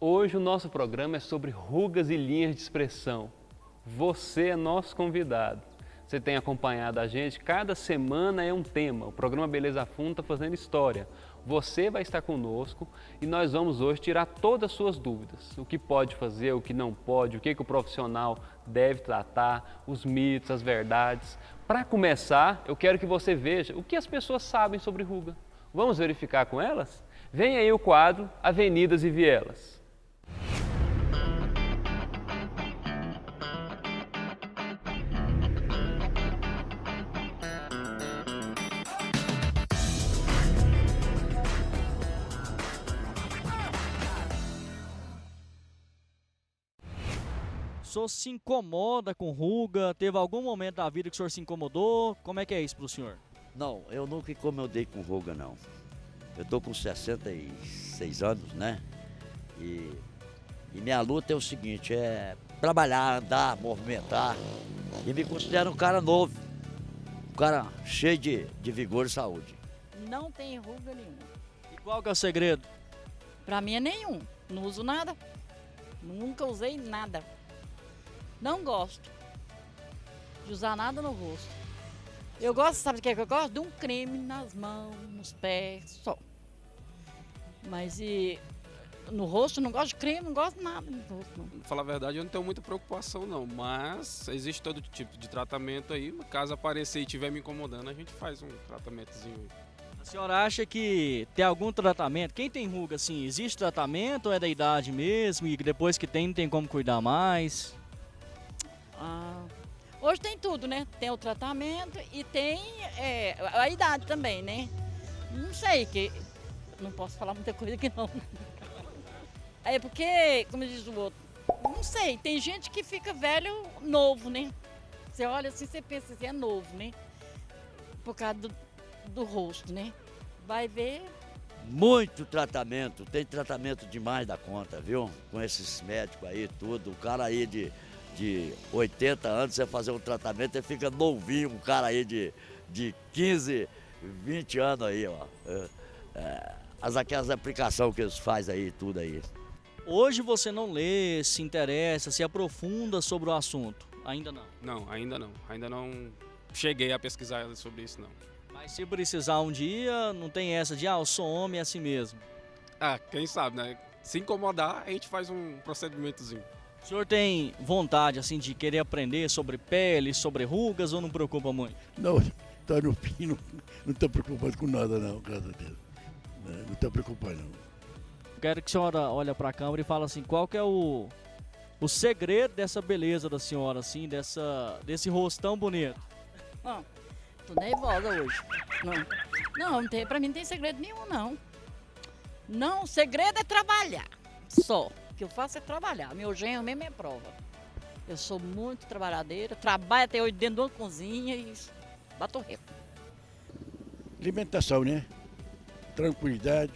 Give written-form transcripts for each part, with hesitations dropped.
Hoje o nosso programa é sobre rugas e linhas de expressão. Você é nosso convidado. Você tem acompanhado a gente, cada semana é um tema. O programa Beleza a Fundo está fazendo história. Você vai estar conosco e nós vamos hoje tirar todas as suas dúvidas. O que pode fazer, o que não pode, o que o profissional deve tratar, os mitos, as verdades. Para começar, eu quero que você veja o que as pessoas sabem sobre ruga. Vamos verificar com elas? Vem aí o quadro Avenidas e Vielas. O senhor se incomoda com ruga? Teve algum momento da vida que o senhor se incomodou? Como é que é isso para o senhor? Não, eu nunca incomodei com ruga, não. Eu tô com 66 anos, né? E minha luta é o seguinte, é trabalhar, andar, movimentar. E me considero um cara novo, um cara cheio de vigor e saúde. Não tem ruga nenhuma. E qual que é o segredo? Pra mim é nenhum. Não uso nada. Nunca usei nada. Não gosto de usar nada no rosto. Eu gosto, sabe o que é que eu gosto? De um creme nas mãos, nos pés, só. Mas no rosto, não gosto de creme, não gosto de nada no rosto, não. Pra falar a verdade, eu não tenho muita preocupação não, mas existe todo tipo de tratamento aí. Caso aparecer e estiver me incomodando, a gente faz um tratamentozinho. A senhora acha que tem algum tratamento? Quem tem ruga, assim, existe tratamento ou é da idade mesmo e depois que tem não tem como cuidar mais? Hoje tem tudo, né? Tem o tratamento e tem a idade também, né? Não sei, que não posso falar muita coisa aqui não. É porque, como diz o outro, não sei, tem gente que fica velho novo, né? Você olha assim, você pensa assim, é novo, né? Por causa do rosto, né? Vai ver. Muito tratamento, tem tratamento demais da conta, viu? Com esses médicos aí, tudo. O cara aí de 80 anos, você fazer um tratamento, ele fica novinho, um cara aí de 15, 20 anos aí, ó. Aquelas aplicações que eles fazem aí, tudo aí. Hoje você não lê, se interessa, se aprofunda sobre o assunto? Ainda não? Não, ainda não. Ainda não cheguei a pesquisar sobre isso, não. Mas se precisar um dia, não tem essa de, eu sou homem, é assim mesmo. Quem sabe, né? Se incomodar, a gente faz um procedimentozinho. O senhor tem vontade, assim, de querer aprender sobre pele, sobre rugas ou não preocupa muito? Não, tá no fim, não estou preocupado com nada não, graças a Deus. Não estou preocupado não. Quero que a senhora olhe para a câmera e fale assim, qual que é o segredo dessa beleza da senhora, assim, desse rosto tão bonito? Tô nervosa hoje. Não tem, pra mim não tem segredo nenhum, não. Não, o segredo é trabalhar, só. O que eu faço é trabalhar. Meu genro mesmo é prova. Eu sou muito trabalhadeira, trabalho até hoje dentro de uma cozinha e bato recorde. Alimentação, né? Tranquilidade,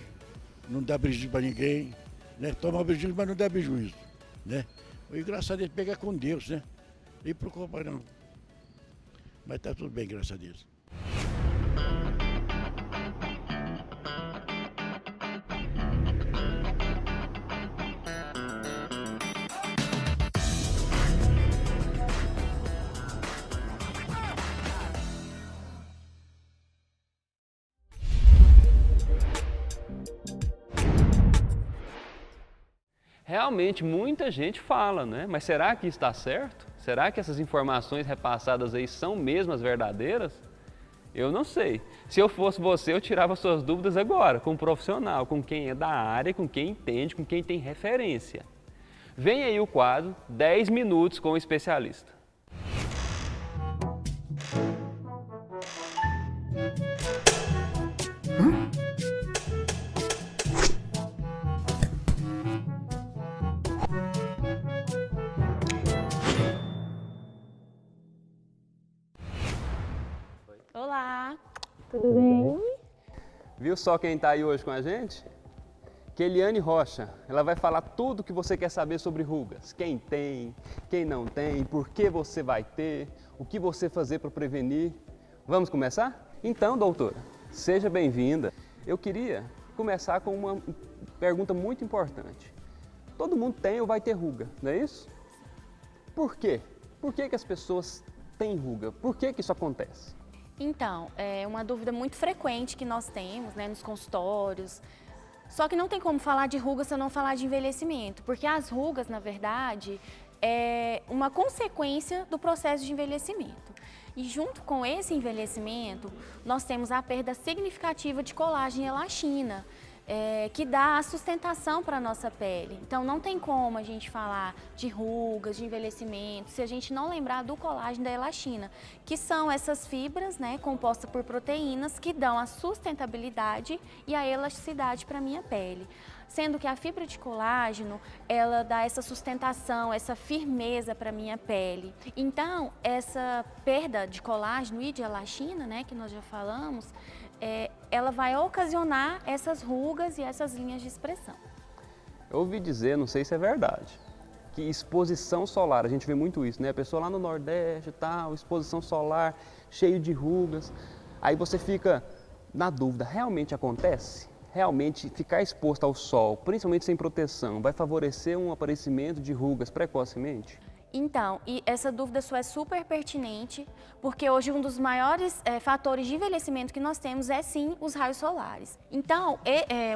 não dá prejuízo para ninguém, né? Toma prejuízo, mas não dá prejuízo, né? E graças a Deus pega com Deus, né? Nem preocupa não. Mas tá tudo bem, graças a Deus. Realmente muita gente fala, né? Mas será que está certo? Será que essas informações repassadas aí são mesmo as verdadeiras? Eu não sei. Se eu fosse você, eu tirava suas dúvidas agora, com um profissional, com quem é da área, com quem entende, com quem tem referência. Vem aí o quadro 10 minutos com o especialista. Olá, tudo bem? Viu só quem está aí hoje com a gente? Keliane Rocha. Ela vai falar tudo o que você quer saber sobre rugas. Quem tem, quem não tem, por que você vai ter, o que você fazer para prevenir. Vamos começar? Então, doutora, seja bem-vinda. Eu queria começar com uma pergunta muito importante. todo mundo tem ou vai ter ruga, não é isso? Por quê? Por que as pessoas têm ruga? Por que isso acontece? Então, é uma dúvida muito frequente que nós temos, né, nos consultórios. Só que não tem como falar de rugas se eu não falar de envelhecimento, porque as rugas, na verdade, é uma consequência do processo de envelhecimento. E junto com esse envelhecimento, nós temos a perda significativa de colágeno e elastina, que dá a sustentação para a nossa pele. Então não tem como a gente falar de rugas, de envelhecimento, se a gente não lembrar do colágeno e da elastina, que são essas fibras, né, compostas por proteínas que dão a sustentabilidade e a elasticidade para a minha pele. Sendo que a fibra de colágeno, ela dá essa sustentação, essa firmeza para a minha pele. Então, essa perda de colágeno e de elastina, né, que nós já falamos, ela vai ocasionar essas rugas e essas linhas de expressão. Eu ouvi dizer, não sei se é verdade, que exposição solar, a gente vê muito isso, né? A pessoa lá no Nordeste e tal, exposição solar, cheio de rugas. Aí você fica na dúvida, realmente acontece? Realmente ficar exposto ao sol, principalmente sem proteção, vai favorecer um aparecimento de rugas precocemente? Então, e essa dúvida sua é super pertinente, porque hoje um dos maiores fatores de envelhecimento que nós temos é sim os raios solares. Então,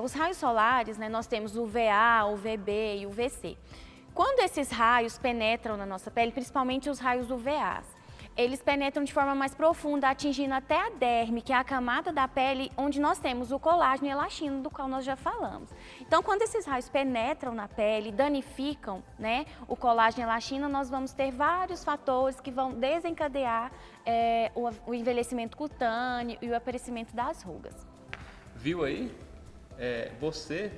os raios solares, né, nós temos o VA, o VB e o VC. Quando esses raios penetram na nossa pele, principalmente os raios UVA, eles penetram de forma mais profunda, atingindo até a derme, que é a camada da pele onde nós temos o colágeno e elastina, do qual nós já falamos. Então, quando esses raios penetram na pele, danificam, né, o colágeno e elastina, nós vamos ter vários fatores que vão desencadear o envelhecimento cutâneo e o aparecimento das rugas. Viu aí? Você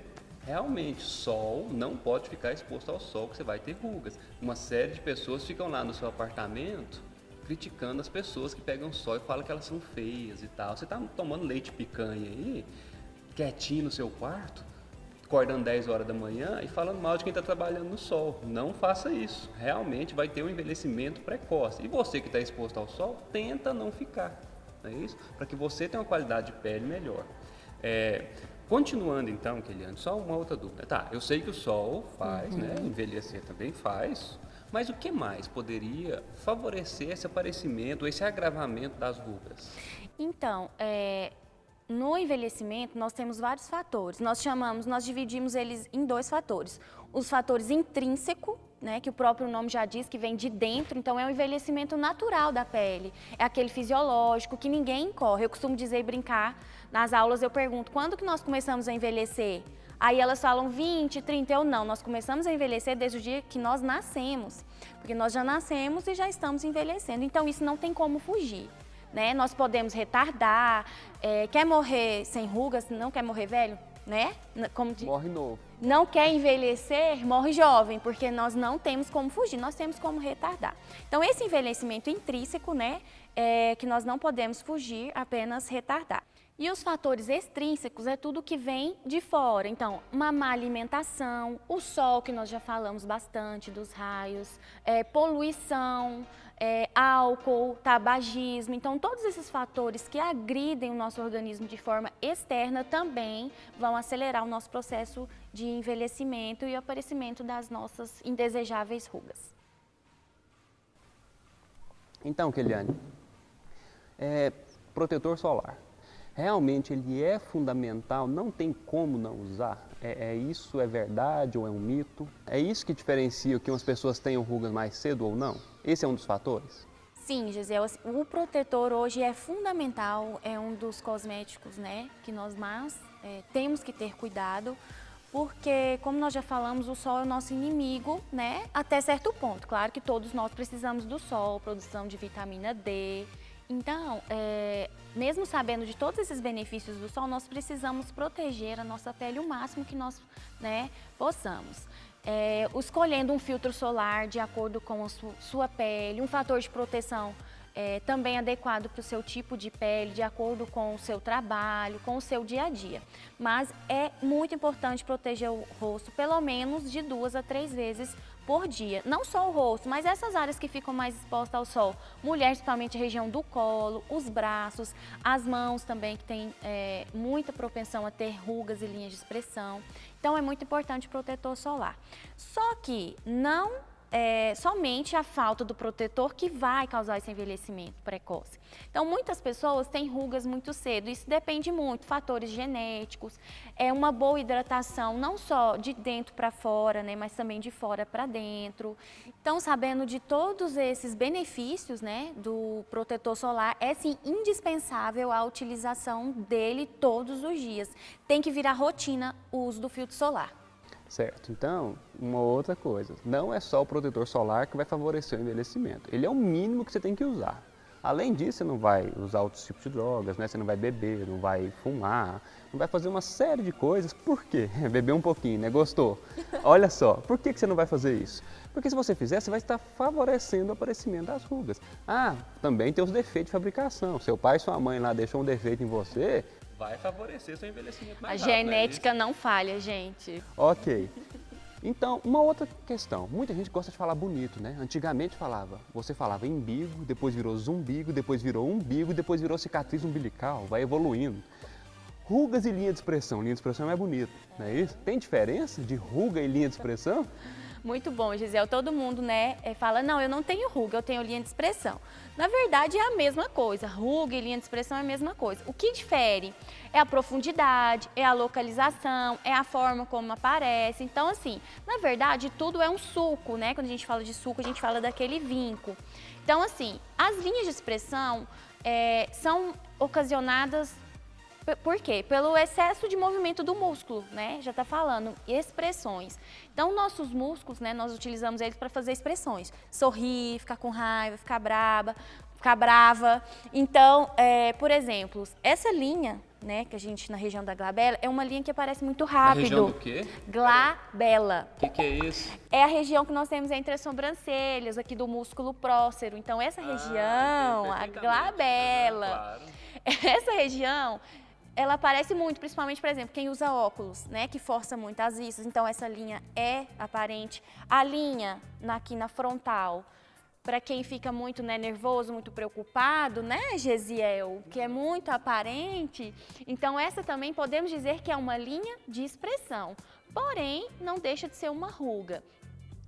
realmente, sol, não pode ficar exposto ao sol, que você vai ter rugas. Uma série de pessoas ficam lá no seu apartamento criticando as pessoas que pegam sol e falam que elas são feias e tal. Você está tomando leite picanha aí, quietinho no seu quarto, acordando 10 horas da manhã e falando mal de quem está trabalhando no sol. Não faça isso. Realmente vai ter um envelhecimento precoce. E você que está exposto ao sol, tenta não ficar. Não é isso? Para que você tenha uma qualidade de pele melhor. Continuando então, Keliane, só uma outra dúvida. Tá, eu sei que o sol faz, né? Envelhecer também faz. Mas o que mais poderia favorecer esse aparecimento, esse agravamento das rugas? Então, no envelhecimento nós temos vários fatores. Nós dividimos eles em dois fatores. Os fatores intrínsecos, né, que o próprio nome já diz, que vem de dentro, então é o envelhecimento natural da pele. É aquele fisiológico que ninguém corre. Eu costumo dizer e brincar, nas aulas eu pergunto, quando que nós começamos a envelhecer? Aí elas falam 20, 30, eu não. Nós começamos a envelhecer desde o dia que nós nascemos, porque nós já nascemos e já estamos envelhecendo. Então isso não tem como fugir, né? Nós podemos retardar, quer morrer sem rugas, não quer morrer velho, né? Morre novo. Não quer envelhecer, morre jovem, porque nós não temos como fugir, nós temos como retardar. Então esse envelhecimento intrínseco, né, que nós não podemos fugir, apenas retardar. E os fatores extrínsecos é tudo que vem de fora. Então, uma má alimentação, o sol, que nós já falamos bastante dos raios, poluição, álcool, tabagismo. Então, todos esses fatores que agridem o nosso organismo de forma externa também vão acelerar o nosso processo de envelhecimento e o aparecimento das nossas indesejáveis rugas. Então, Keliane, protetor solar. Realmente ele é fundamental, não tem como não usar? Isso é verdade ou é um mito? É isso que diferencia que umas pessoas tenham rugas mais cedo ou não? Esse é um dos fatores? Sim, Gisele, o protetor hoje é fundamental, é um dos cosméticos, né, que nós mais temos que ter cuidado, porque, como nós já falamos, o sol é o nosso inimigo, né, até certo ponto. Claro que todos nós precisamos do sol, produção de vitamina D. Então, mesmo sabendo de todos esses benefícios do sol, nós precisamos proteger a nossa pele o máximo que nós, né, possamos. Escolhendo um filtro solar de acordo com a sua pele, um fator de proteção também adequado para o seu tipo de pele, de acordo com o seu trabalho, com o seu dia a dia. Mas é muito importante proteger o rosto pelo menos de 2 a 3 vezes por dia. Não só o rosto, mas essas áreas que ficam mais expostas ao sol. Mulheres, principalmente a região do colo, os braços, as mãos também, que tem muita propensão a ter rugas e linhas de expressão. Então é muito importante o protetor solar. Só que não somente a falta do protetor que vai causar esse envelhecimento precoce. Então, muitas pessoas têm rugas muito cedo, isso depende muito, fatores genéticos, uma boa hidratação, não só de dentro para fora, né, mas também de fora para dentro. Então, sabendo de todos esses benefícios, né, do protetor solar, é sim indispensável a utilização dele todos os dias. Tem que virar rotina o uso do filtro solar. Certo, então, uma outra coisa, não é só o protetor solar que vai favorecer o envelhecimento, ele é o mínimo que você tem que usar. Além disso, você não vai usar outros tipos de drogas, né? Você não vai beber, não vai fumar, não vai fazer uma série de coisas. Por quê? Beber um pouquinho, né? Gostou? Olha só, por que você não vai fazer isso? Porque se você fizer, você vai estar favorecendo o aparecimento das rugas. Ah, também tem os defeitos de fabricação, seu pai e sua mãe lá deixou um defeito em você, vai favorecer seu envelhecimento mais rápido. A genética não falha, gente. Ok. Então, uma outra questão. Muita gente gosta de falar bonito, né? Antigamente você falava embigo, depois virou zumbigo, depois virou umbigo, depois virou cicatriz umbilical, vai evoluindo. Rugas e linha de expressão. Linha de expressão é bonito, não é isso? Tem diferença de ruga e linha de expressão? Muito bom, Gisele. Todo mundo, né, fala, não, eu não tenho ruga, eu tenho linha de expressão. Na verdade, é a mesma coisa. Ruga e linha de expressão é a mesma coisa. O que difere é a profundidade, é a localização, é a forma como aparece. Então, assim, na verdade, tudo é um suco, né? Quando a gente fala de suco, a gente fala daquele vinco. Então, assim, as linhas de expressão são ocasionadas. Por quê? Pelo excesso de movimento do músculo, né? Já está falando, expressões. Então, nossos músculos, né, nós utilizamos eles para fazer expressões. Sorrir, ficar com raiva, ficar brava. Então, por exemplo, essa linha, né, que a gente, na região da glabela, é uma linha que aparece muito rápido. Na região do quê? Glabela. O que é isso? É a região que nós temos entre as sobrancelhas, aqui do músculo prócero. Então, essa região, a glabela, claro. Essa região, ela aparece muito, principalmente, por exemplo, quem usa óculos, né, que força muito as vistas. Então, essa linha é aparente. A linha aqui na frontal, para quem fica muito, né, nervoso, muito preocupado, né, Gesiel, que é muito aparente. Então, essa também podemos dizer que é uma linha de expressão, porém, não deixa de ser uma ruga.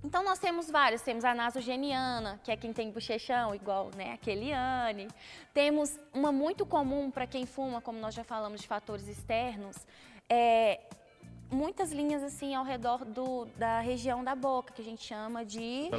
Então, nós temos várias, temos a nasogeniana, que é quem tem bochechão, igual, né, a Keliane. Temos uma muito comum para quem fuma, como nós já falamos de fatores externos, muitas linhas assim ao redor da região da boca, que a gente chama de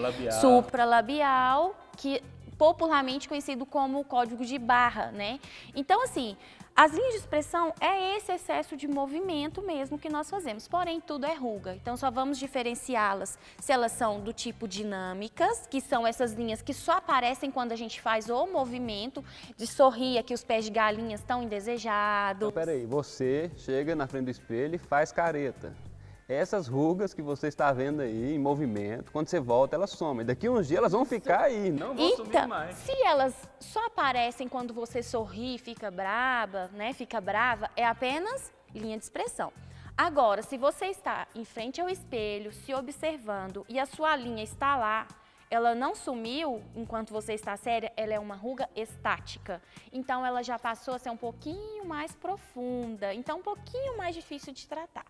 supralabial, que popularmente conhecido como o código de Barra, né? Então, assim, as linhas de expressão é esse excesso de movimento mesmo que nós fazemos, porém tudo é ruga. Então só vamos diferenciá-las se elas são do tipo dinâmicas, que são essas linhas que só aparecem quando a gente faz o movimento de sorrir, aqui os pés de galinha estão indesejados. Então, peraí, você chega na frente do espelho e faz careta. Essas rugas que você está vendo aí em movimento, quando você volta, elas somem. Daqui uns dias elas vão ficar aí, não vão sumir mais. Se elas só aparecem quando você sorri, fica brava, né? Fica brava, é apenas linha de expressão. Agora, se você está em frente ao espelho, se observando e a sua linha está lá, ela não sumiu enquanto você está séria, ela é uma ruga estática. Então, ela já passou a ser um pouquinho mais profunda, então um pouquinho mais difícil de tratar.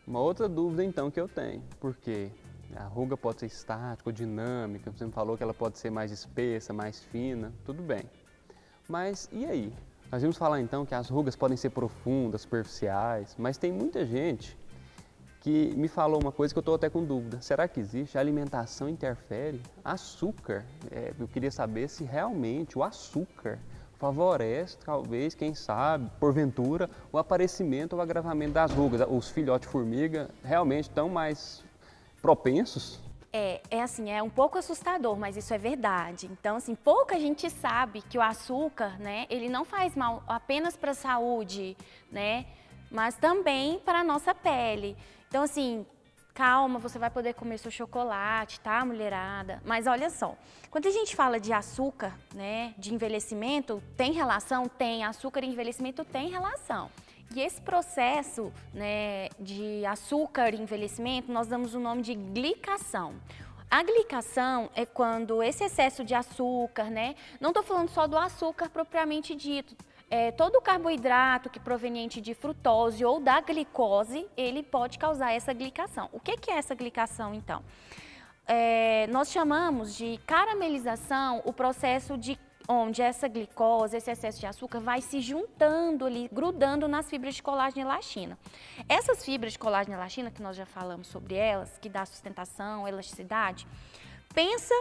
Uma outra dúvida então que eu tenho, porque a ruga pode ser estática ou dinâmica, você me falou que ela pode ser mais espessa, mais fina, tudo bem. Mas e aí? Nós vamos falar então que as rugas podem ser profundas, superficiais, mas tem muita gente que me falou uma coisa que eu estou até com dúvida. Será que existe? A alimentação interfere? Açúcar? Eu queria saber se realmente o açúcar favorece, talvez, quem sabe, porventura, o aparecimento ou o agravamento das rugas. Os filhotes de formiga realmente estão mais propensos? Assim, é um pouco assustador, mas isso é verdade. Então, assim, pouca gente sabe que o açúcar, né, ele não faz mal apenas para a saúde, né, mas também para a nossa pele. Então, assim, calma, você vai poder comer seu chocolate, tá, mulherada? Mas olha só, quando a gente fala de açúcar, né, de envelhecimento, tem relação? Tem. Açúcar e envelhecimento tem relação. E esse processo, né, de açúcar e envelhecimento, nós damos o nome de glicação. A glicação é quando esse excesso de açúcar, né, não estou falando só do açúcar propriamente dito, todo o carboidrato que é proveniente de frutose ou da glicose, ele pode causar essa glicação. O que é essa glicação, então? Nós chamamos de caramelização o processo de onde essa glicose, esse excesso de açúcar vai se juntando ali, grudando nas fibras de colágeno e elastina. Essas fibras de colágeno e elastina, que nós já falamos sobre elas, que dá sustentação, elasticidade, pensa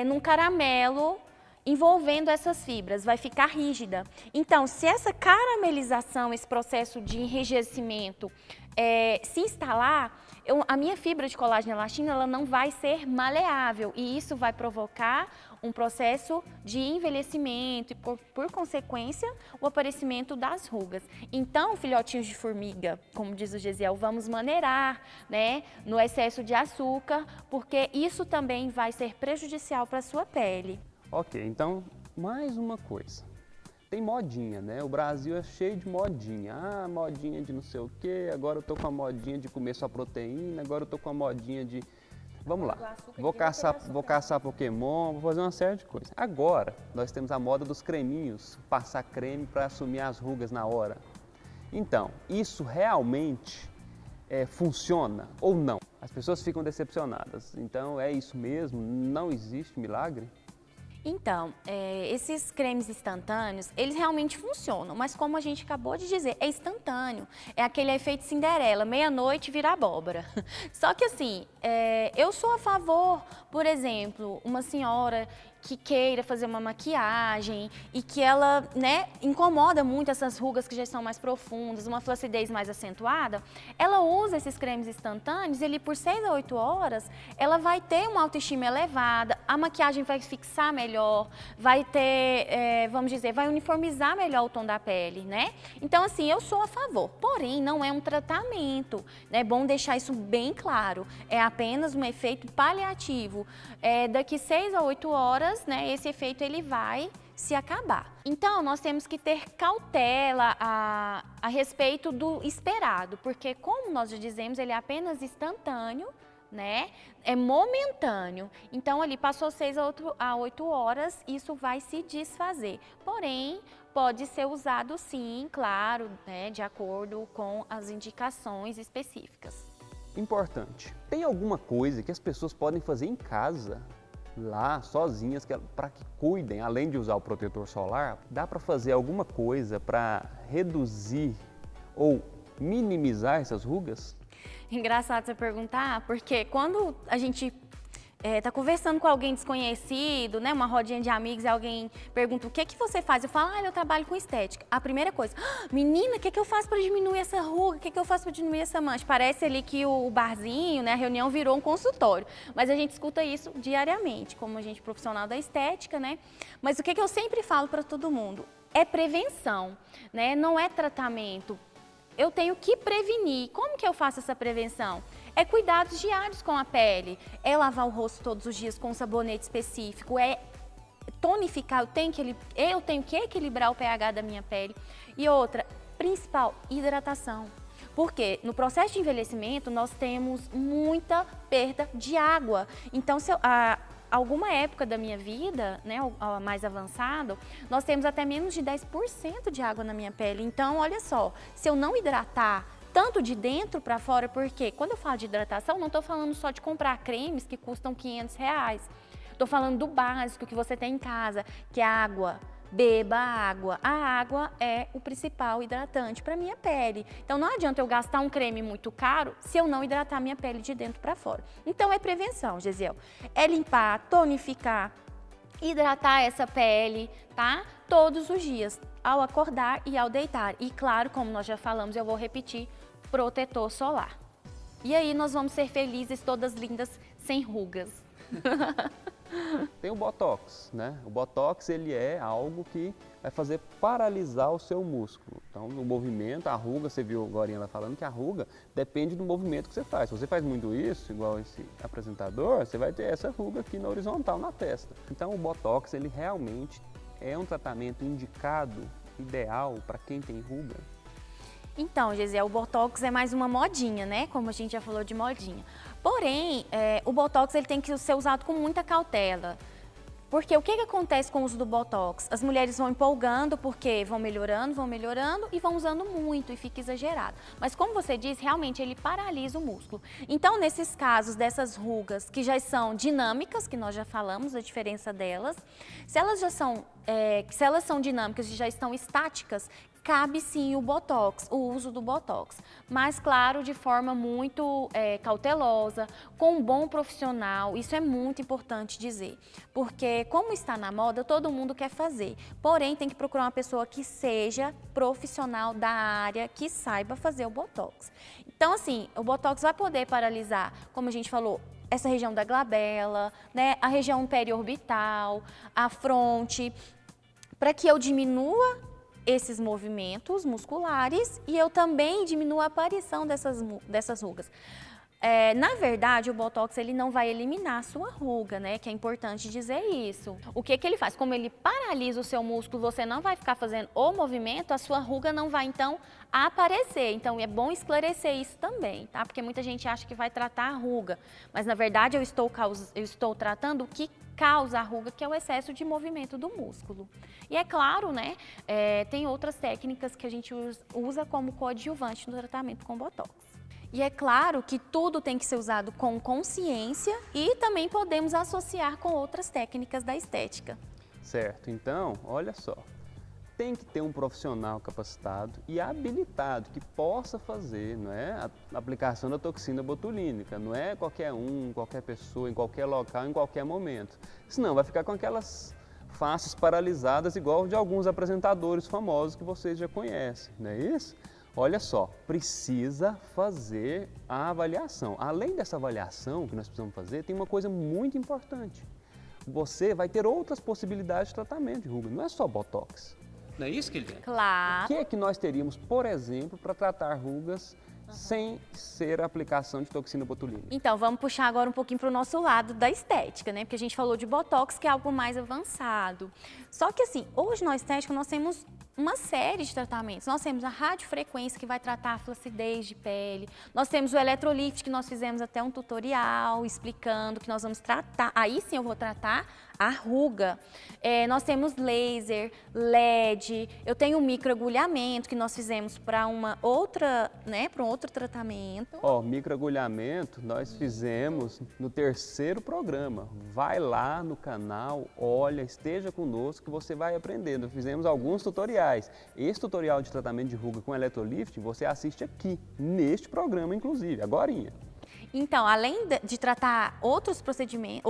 num caramelo envolvendo essas fibras, vai ficar rígida. Então, se essa caramelização, esse processo de enrijecimento se instalar, a minha fibra de colágeno e elastina ela não vai ser maleável e isso vai provocar um processo de envelhecimento e, por consequência, o aparecimento das rugas. Então, filhotinhos de formiga, como diz o Gesiel, vamos maneirar, né, no excesso de açúcar, porque isso também vai ser prejudicial para a sua pele. Ok, então, mais uma coisa. Tem modinha, né? O Brasil é cheio de modinha. Ah, modinha de não sei o quê, agora eu tô com a modinha de comer só proteína, agora eu tô com a modinha de... Vamos lá, vou caçar Pokémon, vou fazer uma série de coisas. Agora, nós temos a moda dos creminhos, passar creme para assumir as rugas na hora. Então, isso realmente funciona ou não? As pessoas ficam decepcionadas. Então, é isso mesmo? Não existe milagre? Então, esses cremes instantâneos, eles realmente funcionam, mas como a gente acabou de dizer, é instantâneo. É aquele efeito Cinderela, meia-noite vira abóbora. Só que assim, eu sou a favor, por exemplo, uma senhora que queira fazer uma maquiagem e que ela, né, incomoda muito essas rugas que já são mais profundas, uma flacidez mais acentuada, ela usa esses cremes instantâneos e ali por 6 a 8 horas, ela vai ter uma autoestima elevada, a maquiagem vai fixar melhor, vai ter, vamos dizer, vai uniformizar melhor o tom da pele, né? Então, assim, eu sou a favor, porém, não é um tratamento, né? É bom deixar isso bem claro, é apenas um efeito paliativo. Daqui 6 a 8 horas, né, esse efeito ele vai se acabar. Então, nós temos que ter cautela a respeito do esperado, porque como nós já dizemos, ele é apenas instantâneo, né? É momentâneo. Então, ali passou 6 a 8 horas, isso vai se desfazer. Porém, pode ser usado sim, claro, né, de acordo com as indicações específicas. Importante. Tem alguma coisa que as pessoas podem fazer em casa, lá, sozinhas, para que cuidem, além de usar o protetor solar? Dá para fazer alguma coisa para reduzir ou minimizar essas rugas? Engraçado você perguntar, porque quando a gente tá conversando com alguém desconhecido, né, uma rodinha de amigos, e alguém pergunta o que você faz, eu falo, eu trabalho com estética. A primeira coisa, menina, o que eu faço para diminuir essa ruga? O que eu faço para diminuir essa mancha? Parece ali que o barzinho, né, a reunião virou um consultório, mas a gente escuta isso diariamente, como a gente profissional da estética, né? Mas o que eu sempre falo para todo mundo é prevenção, né? Não é tratamento. Eu tenho que prevenir. Como que eu faço essa prevenção? É cuidados diários com a pele, é lavar o rosto todos os dias com um sabonete específico, é tonificar, eu tenho que equilibrar o pH da minha pele. E outra, principal, hidratação. Porque no processo de envelhecimento nós temos muita perda de água. Então, alguma época da minha vida, né, mais avançado, nós temos até menos de 10% de água na minha pele. Então, olha só, se eu não hidratar tanto de dentro para fora, porque quando eu falo de hidratação, não estou falando só de comprar cremes que custam R$500. Estou falando do básico que você tem em casa, que é água. Beba água. A água é o principal hidratante para minha pele. Então não adianta eu gastar um creme muito caro se eu não hidratar minha pele de dentro para fora. Então é prevenção, Gesiel. É limpar, tonificar, hidratar essa pele, tá? Todos os dias, ao acordar e ao deitar. E claro, como nós já falamos, eu vou repetir, protetor solar. E aí nós vamos ser felizes, todas lindas, sem rugas. Tem o Botox, né? O Botox, ele é algo que vai fazer paralisar o seu músculo. Então, no movimento, a ruga, você viu agora ela falando que a ruga depende do movimento que você faz. Se você faz muito isso, igual esse apresentador, você vai ter essa ruga aqui na horizontal, na testa. Então, o Botox, ele realmente é um tratamento indicado, ideal para quem tem ruga? Então, Gisele, o Botox é mais uma modinha, né? Como a gente já falou de modinha. Porém, o Botox ele tem que ser usado com muita cautela. Porque o que acontece com o uso do Botox? As mulheres vão empolgando porque vão melhorando e vão usando muito e fica exagerado. Mas como você disse, realmente ele paralisa o músculo. Então, nesses casos dessas rugas que já são dinâmicas, que nós já falamos a diferença delas, se elas são dinâmicas e já estão estáticas, cabe sim o Botox, o uso do Botox. Mas, claro, de forma muito cautelosa, com um bom profissional, isso é muito importante dizer. Porque, como está na moda, todo mundo quer fazer. Porém, tem que procurar uma pessoa que seja profissional da área, que saiba fazer o Botox. Então, assim, o Botox vai poder paralisar, como a gente falou, essa região da glabela, né, a região periorbital, a fronte, para que eu diminua esses movimentos musculares e eu também diminuo a aparição dessas rugas. Na verdade, o Botox ele não vai eliminar a sua ruga, né? Que é importante dizer isso. O que ele faz? Como ele paralisa o seu músculo, você não vai ficar fazendo o movimento, a sua ruga não vai então aparecer. Então é bom esclarecer isso também, tá? Porque muita gente acha que vai tratar a ruga, mas na verdade eu estou tratando o que causa a ruga, que é o excesso de movimento do músculo. E é claro, né? Tem outras técnicas que a gente usa como coadjuvante no tratamento com Botox. E é claro que tudo tem que ser usado com consciência e também podemos associar com outras técnicas da estética. Certo, então, olha só, tem que ter um profissional capacitado e habilitado que possa fazer, não é, a aplicação da toxina botulínica, não é qualquer um, qualquer pessoa, em qualquer local, em qualquer momento. Senão vai ficar com aquelas faces paralisadas igual de alguns apresentadores famosos que vocês já conhecem, não é isso? Olha só, precisa fazer a avaliação. Além dessa avaliação que nós precisamos fazer, tem uma coisa muito importante. Você vai ter outras possibilidades de tratamento de ruga, não é só Botox. Não é isso, Kiliane? Claro. O que é que nós teríamos, por exemplo, para tratar rugas sem ser a aplicação de toxina botulínica? Então, vamos puxar agora um pouquinho para o nosso lado da estética, né? Porque a gente falou de Botox, que é algo mais avançado. Só que assim, hoje na estética nós temos uma série de tratamentos. Nós temos a radiofrequência, que vai tratar a flacidez de pele. Nós temos o eletrolift, que nós fizemos até um tutorial explicando que nós vamos tratar. Aí sim eu vou tratar a ruga. Nós temos laser, LED, eu tenho um microagulhamento que nós fizemos para uma outra, né, para um outro tratamento. Ó, microagulhamento nós fizemos no 3º programa. Vai lá no canal, olha, esteja conosco que você vai aprendendo. Fizemos alguns tutoriais. Esse tutorial de tratamento de ruga com eletrolift você assiste aqui, neste programa inclusive, agorinha. Então, além de tratar outros procedimentos,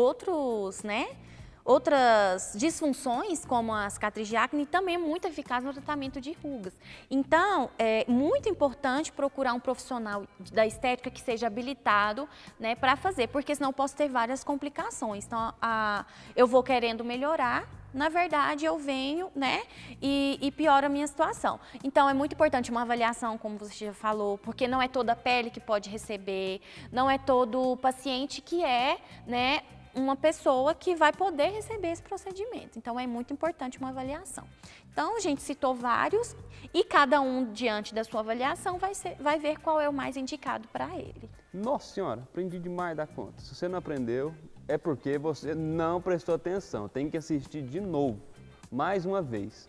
outras disfunções, como a cicatriz de acne, também é muito eficaz no tratamento de rugas. Então, é muito importante procurar um profissional da estética que seja habilitado, né, para fazer, porque senão eu posso ter várias complicações. Então, eu vou querendo melhorar, na verdade eu venho, né, e piora a minha situação. Então é muito importante uma avaliação, como você já falou, porque não é toda a pele que pode receber, não é todo paciente que é, né, uma pessoa que vai poder receber esse procedimento. Então é muito importante uma avaliação. Então a gente citou vários e cada um, diante da sua avaliação, vai ver qual é o mais indicado para ele. Nossa senhora, aprendi demais da conta. Se você não aprendeu, é porque você não prestou atenção. Tem que assistir de novo, mais uma vez.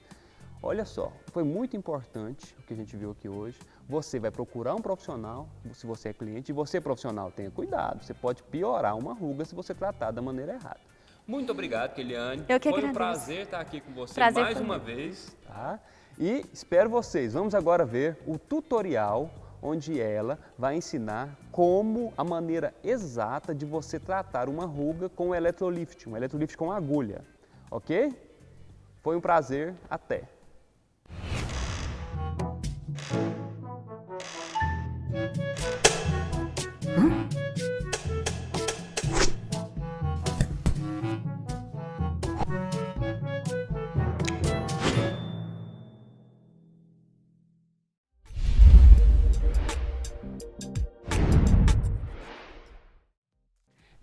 Olha só, foi muito importante o que a gente viu aqui hoje. Você vai procurar um profissional, se você é cliente, e você, profissional, tenha cuidado. Você pode piorar uma ruga se você tratar da maneira errada. Muito obrigado, Kiliane. Eu que foi agradeço. Um prazer estar aqui com você Prazer mais foi uma meu. vez. Tá? E espero vocês. Vamos agora ver o tutorial onde ela vai ensinar como a maneira exata de você tratar uma ruga com eletrolift, um eletrolift com agulha, ok? Foi um prazer, até!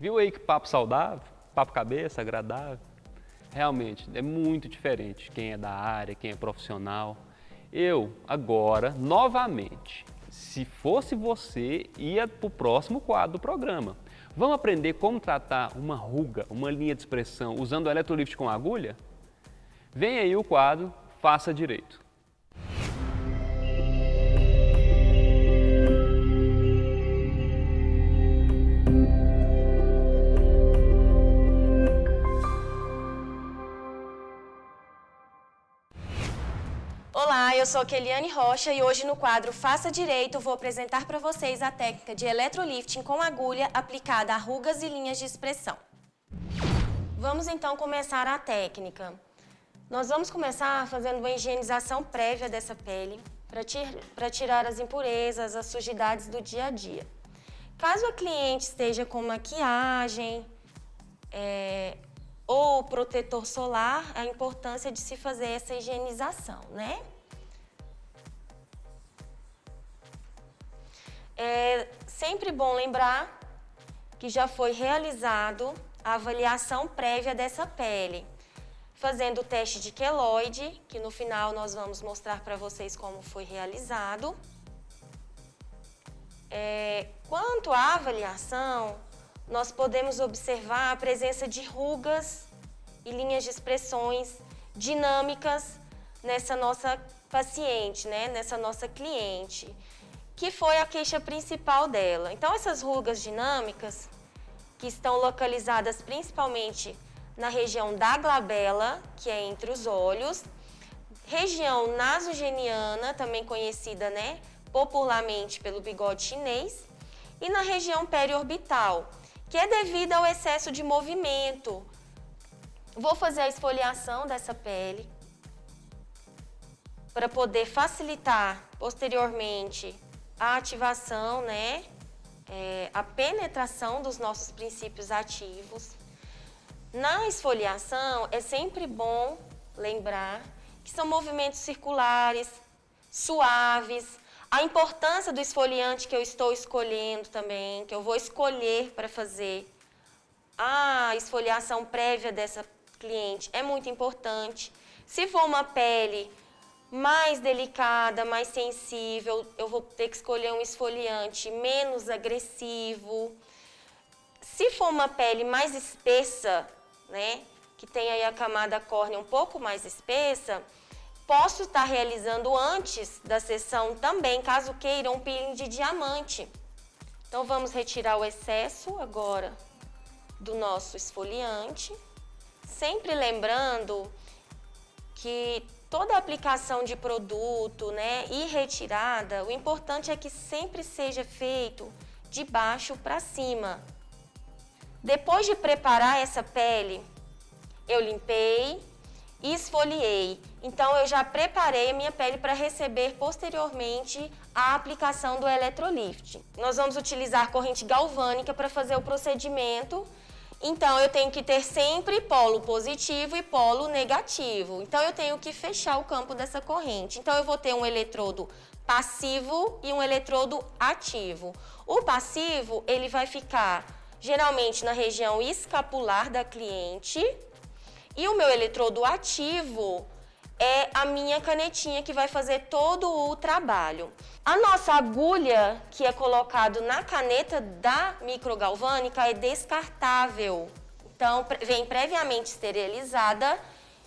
Viu aí que papo saudável, papo cabeça, agradável? Realmente, é muito diferente quem é da área, quem é profissional. Eu, agora, novamente, se fosse você, ia para o próximo quadro do programa. Vamos aprender como tratar uma ruga, uma linha de expressão, usando o eletrolift com agulha? Vem aí o quadro Faça Direito. Olá, eu sou Keliane Rocha e hoje no quadro Faça Direito vou apresentar para vocês a técnica de eletrolifting com agulha aplicada a rugas e linhas de expressão. Vamos então começar a técnica. Nós vamos começar fazendo uma higienização prévia dessa pele para tirar as impurezas, as sujidades do dia a dia. Caso a cliente esteja com maquiagem ou protetor solar, a importância de se fazer essa higienização, né? É sempre bom lembrar que já foi realizado a avaliação prévia dessa pele, fazendo o teste de queloide, que no final nós vamos mostrar para vocês como foi realizado. Quanto à avaliação, nós podemos observar a presença de rugas e linhas de expressões dinâmicas nessa nossa paciente, né? Nessa nossa cliente, que foi a queixa principal dela. Então, essas rugas dinâmicas, que estão localizadas principalmente na região da glabela, que é entre os olhos, região nasogeniana, também conhecida, né, popularmente pelo bigode chinês, e na região periorbital, que é devido ao excesso de movimento. Vou fazer a esfoliação dessa pele para poder facilitar posteriormente a ativação, né, a penetração dos nossos princípios ativos. Na esfoliação é sempre bom lembrar que são movimentos circulares, suaves. A importância do esfoliante que eu estou escolhendo também, que eu vou escolher para fazer a esfoliação prévia dessa cliente é muito importante. Se for uma pele mais delicada, mais sensível, eu vou ter que escolher um esfoliante menos agressivo. Se for uma pele mais espessa, né, que tem aí a camada córnea um pouco mais espessa, posso estar realizando antes da sessão também, caso queira, um peeling de diamante. Então vamos retirar o excesso agora do nosso esfoliante, sempre lembrando que toda aplicação de produto, né, e retirada, o importante é que sempre seja feito de baixo para cima. Depois de preparar essa pele, eu limpei e esfoliei. Então, eu já preparei a minha pele para receber posteriormente a aplicação do eletrolift. Nós vamos utilizar corrente galvânica para fazer o procedimento. Então, eu tenho que ter sempre polo positivo e polo negativo. Então, eu tenho que fechar o campo dessa corrente. Então, eu vou ter um eletrodo passivo e um eletrodo ativo. O passivo, ele vai ficar geralmente na região escapular da cliente. E o meu eletrodo ativo é a minha canetinha que vai fazer todo o trabalho. A nossa agulha que é colocado na caneta da microgalvânica é descartável. Então, vem previamente esterilizada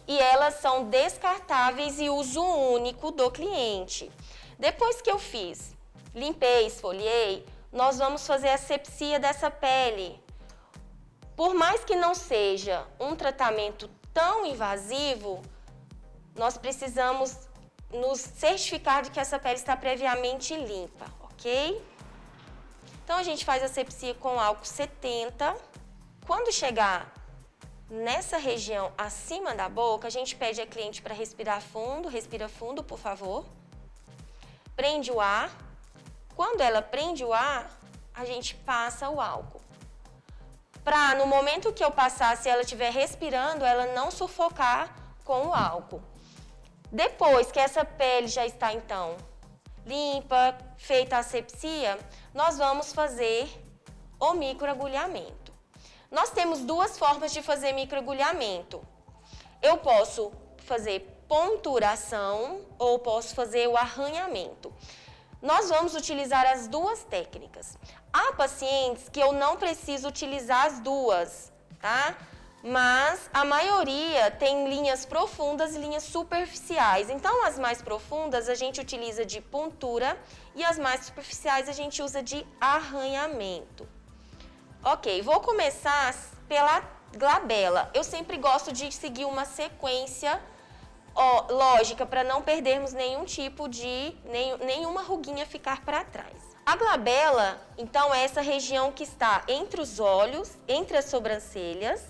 e elas são descartáveis e uso único do cliente. Depois que eu fiz, limpei, esfoliei, nós vamos fazer a asepsia dessa pele. Por mais que não seja um tratamento tão invasivo, nós precisamos nos certificar de que essa pele está previamente limpa, ok? Então, a gente faz a asepsia com álcool 70. Quando chegar nessa região acima da boca, a gente pede a cliente para respirar fundo. Respira fundo, por favor. Prende o ar. Quando ela prende o ar, a gente passa o álcool. Para, no momento que eu passar, se ela estiver respirando, ela não sufocar com o álcool. Depois que essa pele já está, então, limpa, feita a asepsia, nós vamos fazer o microagulhamento. Nós temos duas formas de fazer microagulhamento. Eu posso fazer ponturação ou posso fazer o arranhamento. Nós vamos utilizar as duas técnicas. Há pacientes que eu não preciso utilizar as duas, tá? Mas a maioria tem linhas profundas e linhas superficiais. Então, as mais profundas a gente utiliza de pontura e as mais superficiais a gente usa de arranhamento. Ok, vou começar pela glabela. Eu sempre gosto de seguir uma sequência lógica para não perdermos nenhum tipo de, nenhuma ruguinha ficar para trás. A glabela, então, é essa região que está entre os olhos, entre as sobrancelhas,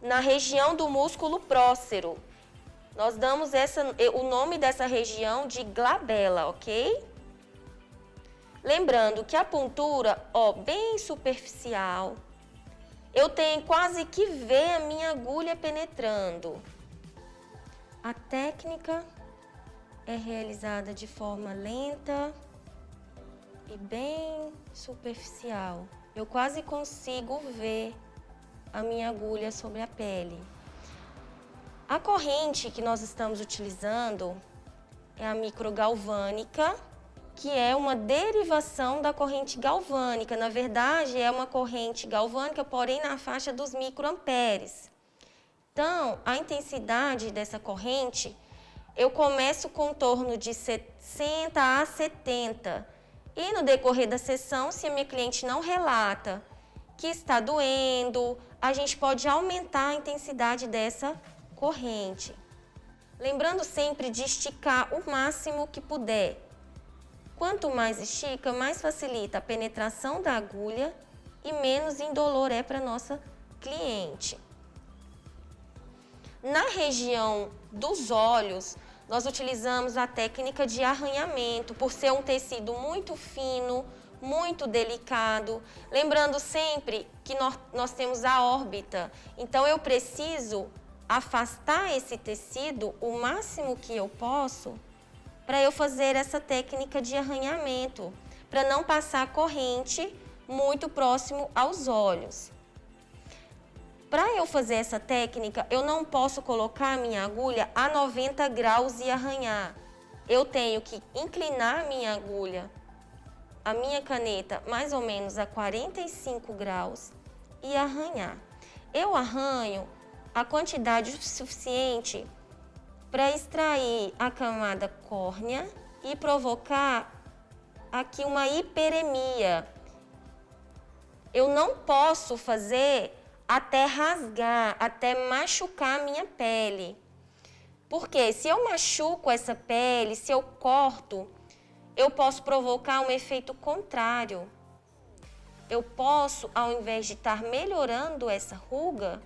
na região do músculo prócero. Nós damos o nome dessa região de glabela, ok? Lembrando que a pontura, bem superficial, eu tenho quase que ver a minha agulha penetrando. A técnica é realizada de forma lenta e bem superficial. Eu quase consigo ver a minha agulha sobre a pele. A corrente que nós estamos utilizando é a microgalvânica, que é uma derivação da corrente galvânica. Na verdade, é uma corrente galvânica, porém na faixa dos microamperes. Então, a intensidade dessa corrente, eu começo com em torno de 60 a 70. E no decorrer da sessão, se a minha cliente não relata que está doendo, a gente pode aumentar a intensidade dessa corrente. Lembrando sempre de esticar o máximo que puder. Quanto mais estica, mais facilita a penetração da agulha e menos indolor é para nossa cliente. Na região dos olhos, nós utilizamos a técnica de arranhamento, por ser um tecido muito fino, muito delicado. Lembrando sempre que nós temos a órbita, então eu preciso afastar esse tecido o máximo que eu posso para eu fazer essa técnica de arranhamento, para não passar corrente muito próximo aos olhos. Para eu fazer essa técnica, eu não posso colocar a minha agulha a 90 graus e arranhar. Eu tenho que inclinar a minha agulha, a minha caneta, mais ou menos a 45 graus e arranhar. Eu arranho a quantidade suficiente para extrair a camada córnea e provocar aqui uma hiperemia. Eu não posso fazer até rasgar, até machucar a minha pele. Porque se eu machuco essa pele, se eu corto, eu posso provocar um efeito contrário. Eu posso, ao invés de estar melhorando essa ruga,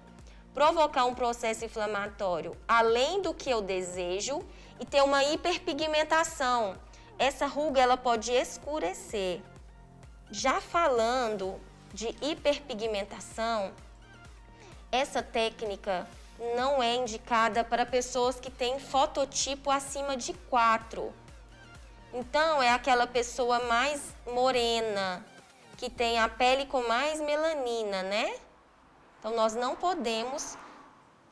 provocar um processo inflamatório além do que eu desejo e ter uma hiperpigmentação. Essa ruga ela pode escurecer. Já falando de hiperpigmentação, essa técnica não é indicada para pessoas que têm fototipo acima de 4. Então, é aquela pessoa mais morena, que tem a pele com mais melanina, né? Então, nós não podemos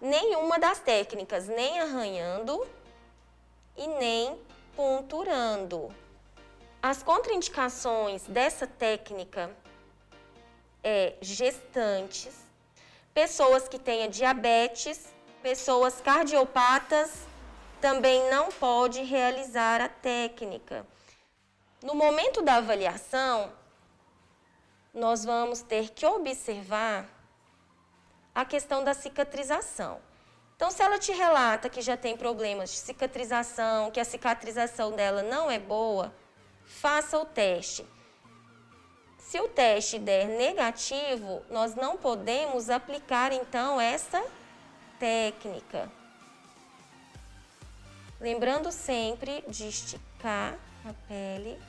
nenhuma das técnicas, nem arranhando e nem ponturando. As contraindicações dessa técnica é gestantes, pessoas que tenham diabetes, pessoas cardiopatas, também não pode realizar a técnica. No momento da avaliação, nós vamos ter que observar a questão da cicatrização. Então, se ela te relata que já tem problemas de cicatrização, que a cicatrização dela não é boa, faça o teste. Se o teste der negativo, nós não podemos aplicar, então, essa técnica. Lembrando sempre de esticar a pele,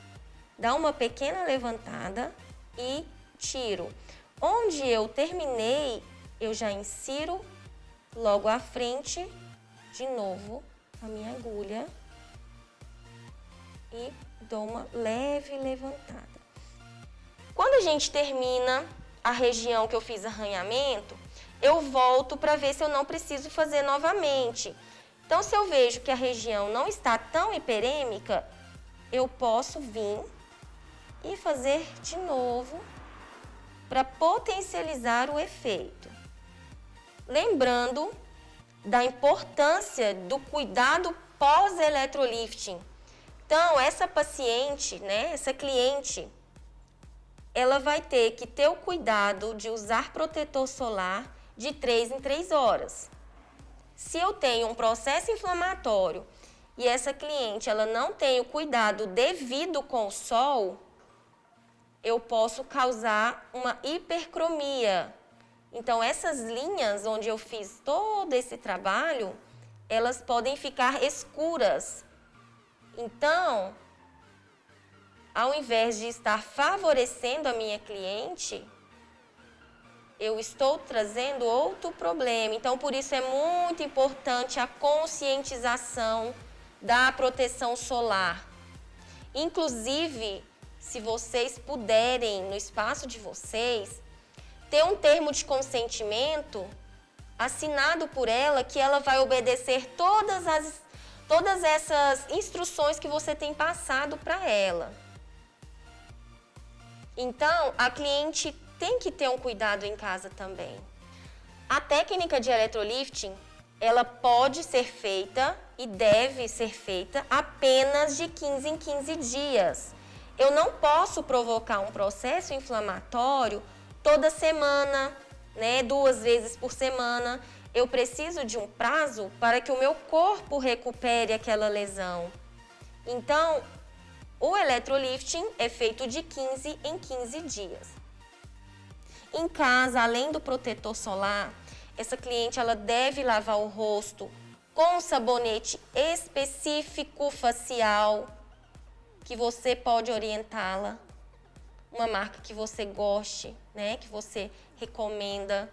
dar uma pequena levantada e tiro. Onde eu terminei, eu já insiro logo à frente, de novo, a minha agulha e dou uma leve levantada. Quando a gente termina a região que eu fiz arranhamento, eu volto para ver se eu não preciso fazer novamente. Então, se eu vejo que a região não está tão hiperêmica, eu posso vir e fazer de novo para potencializar o efeito. Lembrando da importância do cuidado pós-eletrolifting. Então, essa paciente, né, essa cliente, ela vai ter que ter o cuidado de usar protetor solar de 3 em 3 horas. Se eu tenho um processo inflamatório e essa cliente ela não tem o cuidado devido com o sol, eu posso causar uma hipercromia. Então, essas linhas onde eu fiz todo esse trabalho, elas podem ficar escuras. Então, ao invés de estar favorecendo a minha cliente, eu estou trazendo outro problema. Então, por isso é muito importante a conscientização da proteção solar. Inclusive, se vocês puderem, no espaço de vocês, ter um termo de consentimento assinado por ela, que ela vai obedecer todas essas instruções que você tem passado para ela. Então, a cliente tem que ter um cuidado em casa também. A técnica de eletrolifting, ela pode ser feita e deve ser feita apenas de 15 em 15 dias. Eu não posso provocar um processo inflamatório toda semana, né, 2 vezes por semana. Eu preciso de um prazo para que o meu corpo recupere aquela lesão. Então, o eletrolifting é feito de 15 em 15 dias. Em casa, além do protetor solar, essa cliente ela deve lavar o rosto com um sabonete específico facial, que você pode orientá-la, uma marca que você goste, né, que você recomenda.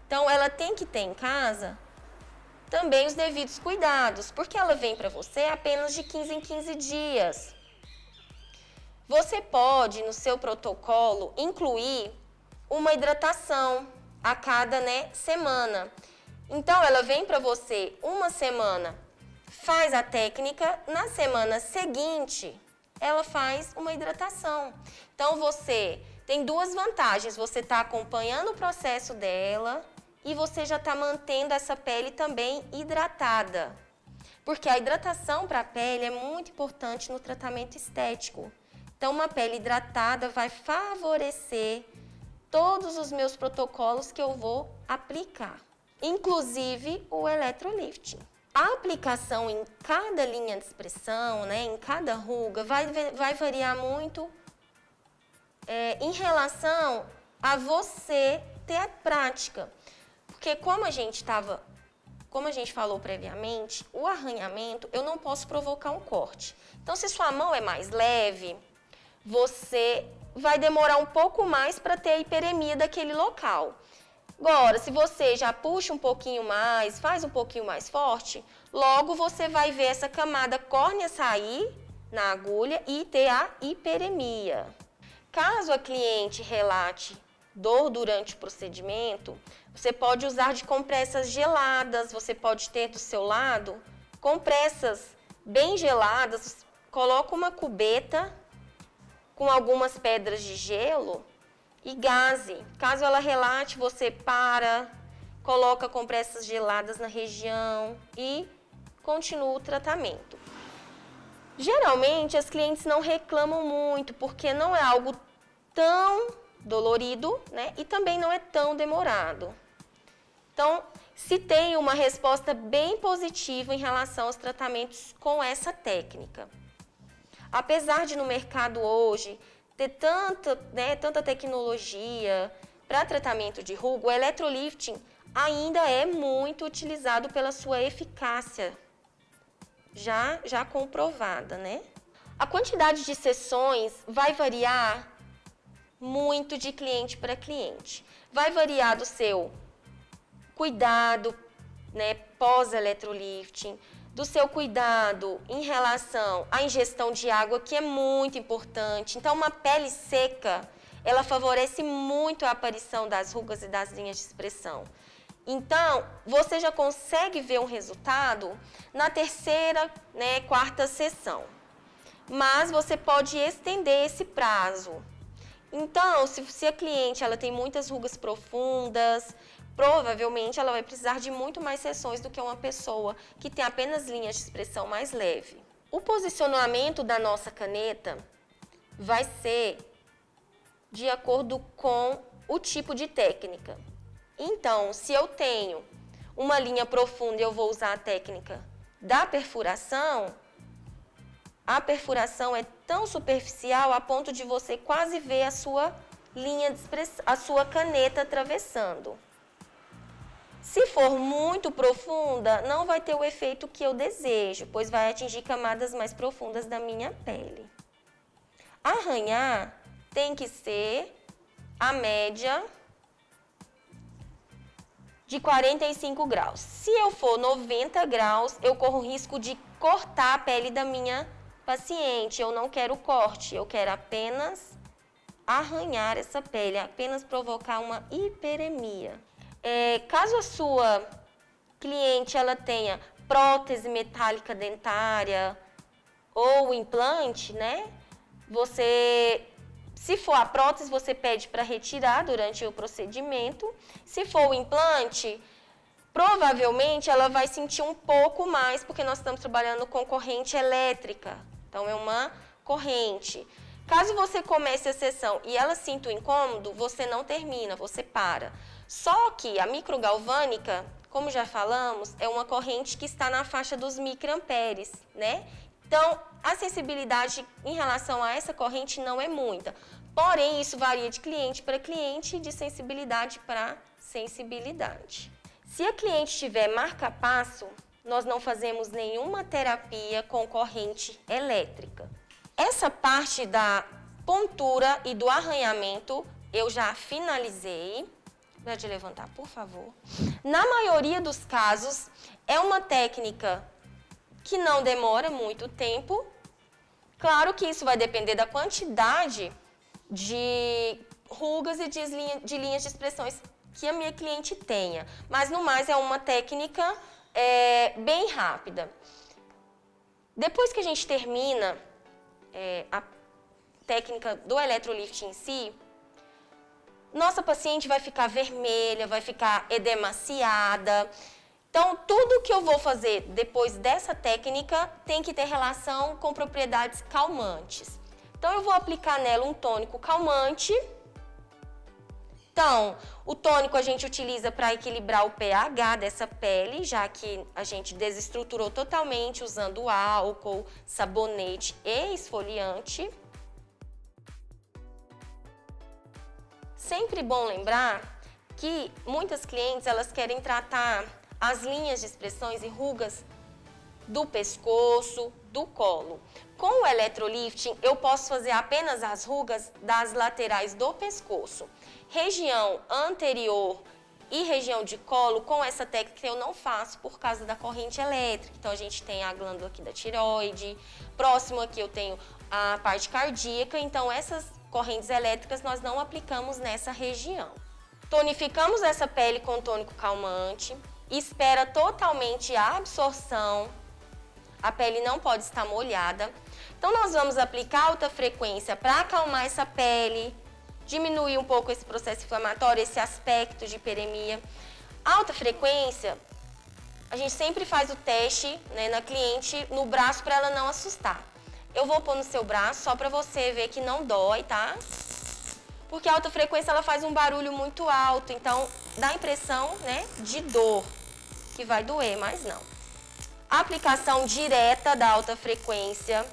Então, ela tem que ter em casa também os devidos cuidados, porque ela vem para você apenas de 15 em 15 dias. Você pode, no seu protocolo, incluir uma hidratação a cada, semana. Então, ela vem para você uma semana, faz a técnica, na semana seguinte, ela faz uma hidratação. Então, você tem 2 vantagens. Você está acompanhando o processo dela e você já está mantendo essa pele também hidratada. Porque a hidratação para a pele é muito importante no tratamento estético. Então, uma pele hidratada vai favorecer todos os meus protocolos que eu vou aplicar, inclusive o eletrolifting. A aplicação em cada linha de expressão, em cada ruga, vai variar muito em relação a você ter a prática. Porque como a gente falou previamente, o arranhamento, eu não posso provocar um corte. Então, se sua mão é mais leve, você vai demorar um pouco mais para ter a hiperemia daquele local. Agora, se você já puxa um pouquinho mais, faz um pouquinho mais forte, logo você vai ver essa camada córnea sair na agulha e ter a hiperemia. Caso a cliente relate dor durante o procedimento, você pode usar de compressas geladas, você pode ter do seu lado compressas bem geladas, coloca uma cubeta com algumas pedras de gelo e gaze. Caso ela relate, você coloca compressas geladas na região e continua o tratamento. Geralmente, as clientes não reclamam muito, porque não é algo tão dolorido, e também não é tão demorado. Então, se tem uma resposta bem positiva em relação aos tratamentos com essa técnica. Apesar de no mercado hoje ter tanta tecnologia para tratamento de ruga, o eletrolifting ainda é muito utilizado pela sua eficácia, já comprovada, A quantidade de sessões vai variar muito de cliente para cliente. Vai variar do seu cuidado, pós-eletrolifting, do seu cuidado em relação à ingestão de água, que é muito importante. Então, uma pele seca, ela favorece muito a aparição das rugas e das linhas de expressão. Então, você já consegue ver um resultado na terceira, né, quarta sessão. Mas você pode estender esse prazo. Então, se a cliente ela tem muitas rugas profundas, provavelmente ela vai precisar de muito mais sessões do que uma pessoa que tem apenas linhas de expressão mais leve. O posicionamento da nossa caneta vai ser de acordo com o tipo de técnica. Então, se eu tenho uma linha profunda e eu vou usar a técnica da perfuração, a perfuração é tão superficial a ponto de você quase ver a sua linha de expressão, a sua caneta atravessando. Se for muito profunda, não vai ter o efeito que eu desejo, pois vai atingir camadas mais profundas da minha pele. Arranhar tem que ser a média de 45 graus. Se eu for 90 graus, eu corro o risco de cortar a pele da minha paciente. Eu não quero corte, eu quero apenas arranhar essa pele, apenas provocar uma hiperemia. Caso a sua cliente ela tenha prótese metálica dentária ou implante, né? Se for a prótese, você pede para retirar durante o procedimento. Se for o implante, provavelmente ela vai sentir um pouco mais, porque nós estamos trabalhando com corrente elétrica. Então, é uma corrente. Caso você comece a sessão e ela sinta o incômodo, você não termina, você para. Só que a microgalvânica, como já falamos, é uma corrente que está na faixa dos microamperes, né? Então, a sensibilidade em relação a essa corrente não é muita. Porém, isso varia de cliente para cliente e de sensibilidade para sensibilidade. Se a cliente tiver marca-passo, nós não fazemos nenhuma terapia com corrente elétrica. Essa parte da pontura e do arranhamento eu já finalizei. Pode levantar, por favor. Na maioria dos casos, é uma técnica que não demora muito tempo. Claro que isso vai depender da quantidade de rugas e de linhas de expressões que a minha cliente tenha. Mas, no mais, é uma técnica bem rápida. Depois que a gente termina a técnica do eletrolift em si, nossa paciente vai ficar vermelha, vai ficar edemaciada. Então, tudo que eu vou fazer depois dessa técnica tem que ter relação com propriedades calmantes. Então, eu vou aplicar nela um tônico calmante. Então, o tônico a gente utiliza para equilibrar o pH dessa pele, já que a gente desestruturou totalmente usando álcool, sabonete e esfoliante. Sempre bom lembrar que muitas clientes elas querem tratar as linhas de expressões e rugas do pescoço, do colo. Com o electrolifting, eu posso fazer apenas as rugas das laterais do pescoço. Região anterior e região de colo, com essa técnica eu não faço por causa da corrente elétrica. Então, a gente tem a glândula aqui da tireoide, próximo aqui eu tenho a parte cardíaca, então essas correntes elétricas nós não aplicamos nessa região. Tonificamos essa pele com tônico calmante, espera totalmente a absorção, a pele não pode estar molhada. Então, nós vamos aplicar alta frequência para acalmar essa pele, diminuir um pouco esse processo inflamatório, esse aspecto de hiperemia. Alta frequência, a gente sempre faz o teste, né, na cliente, no braço, para ela não assustar. Eu vou pôr no seu braço só para você ver que não dói, tá? Porque a alta frequência ela faz um barulho muito alto, então dá a impressão, né, de dor, que vai doer, mas não. Aplicação direta da alta frequência,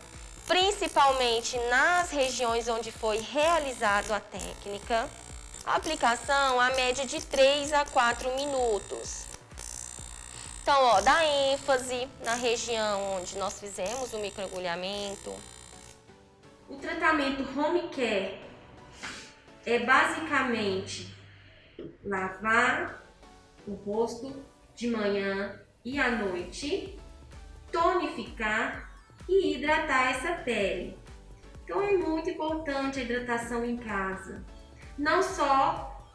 principalmente nas regiões onde foi realizado a técnica. Aplicação a média de 3 a 4 minutos. Então, ó, dá ênfase na região onde nós fizemos o microagulhamento. O tratamento home care é basicamente lavar o rosto de manhã e à noite, tonificar e hidratar essa pele. Então, é muito importante a hidratação em casa. não só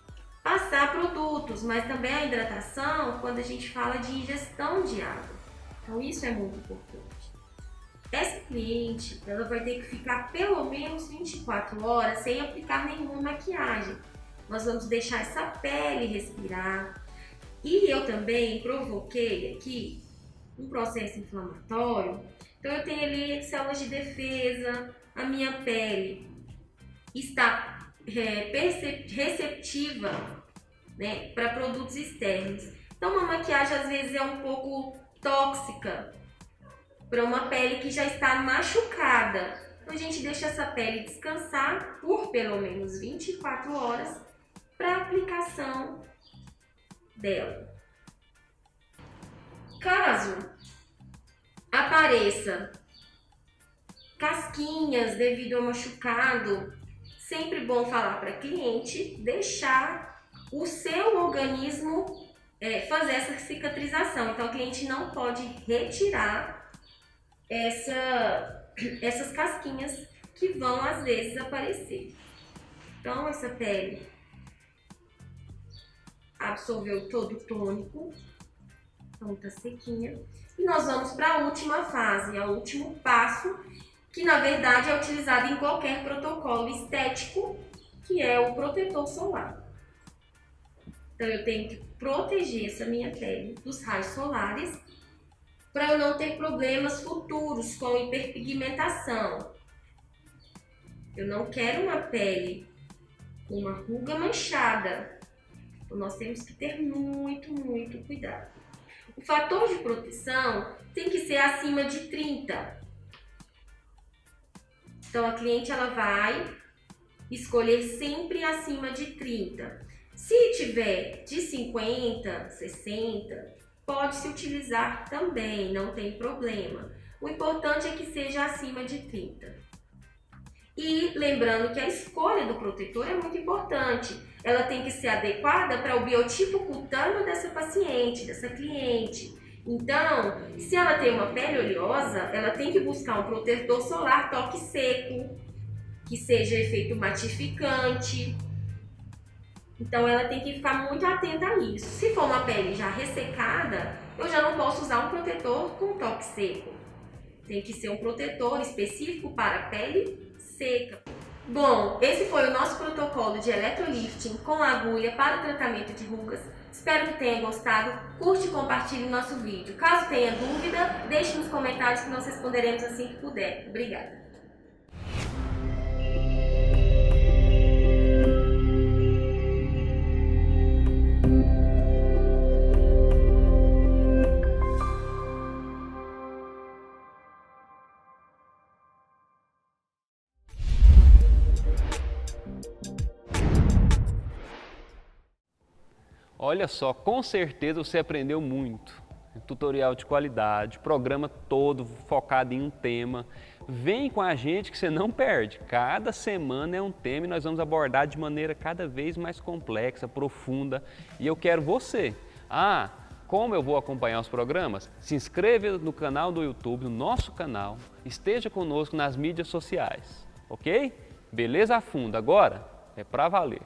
passar produtos, mas também a hidratação quando a gente fala de ingestão de água. Então isso é muito importante. Essa cliente, ela vai ter que ficar pelo menos 24 horas sem aplicar nenhuma maquiagem. Nós vamos deixar essa pele respirar. E eu também provoquei aqui um processo inflamatório. Então eu tenho ali células de defesa, a minha pele está receptiva, né, para produtos externos. Então uma maquiagem às vezes é um pouco tóxica para uma pele que já está machucada. Então a gente deixa essa pele descansar por pelo menos 24 horas para aplicação dela. Caso apareça casquinhas devido ao machucado, sempre bom falar para cliente deixar o seu organismo fazer essa cicatrização. Então, o cliente não pode retirar essas casquinhas que vão às vezes aparecer. Então, essa pele absorveu todo o tônico, então tá sequinha. E nós vamos para a última fase, o último passo, que na verdade é utilizado em qualquer protocolo estético, que é o protetor solar. Então eu tenho que proteger essa minha pele dos raios solares para eu não ter problemas futuros com hiperpigmentação. Eu não quero uma pele com uma ruga manchada. Então nós temos que ter muito cuidado. O fator de proteção tem que ser acima de 30. Então a cliente ela vai escolher sempre acima de 30. Se tiver de 50, 60, pode se utilizar também, não tem problema. O importante é que seja acima de 30. E lembrando que a escolha do protetor é muito importante. Ela tem que ser adequada para o biotipo cutâneo dessa paciente, dessa cliente. Então, se ela tem uma pele oleosa, ela tem que buscar um protetor solar toque seco, que seja efeito matificante. Então, ela tem que ficar muito atenta a isso. Se for uma pele já ressecada, eu já não posso usar um protetor com toque seco. Tem que ser um protetor específico para pele seca. Bom, esse foi o nosso protocolo de electrolifting com agulha para o tratamento de rugas. Espero que tenha gostado. Curte e compartilhe o nosso vídeo. Caso tenha dúvida, deixe nos comentários que nós responderemos assim que puder. Obrigada! Olha só, com certeza você aprendeu muito. Tutorial de qualidade, programa todo focado em um tema. Vem com a gente que você não perde. Cada semana é um tema e nós vamos abordar de maneira cada vez mais complexa, profunda. E eu quero você. Como eu vou acompanhar os programas? Se inscreva no canal do YouTube, no nosso canal. Esteja conosco nas mídias sociais, ok? Beleza a fundo, agora é pra valer.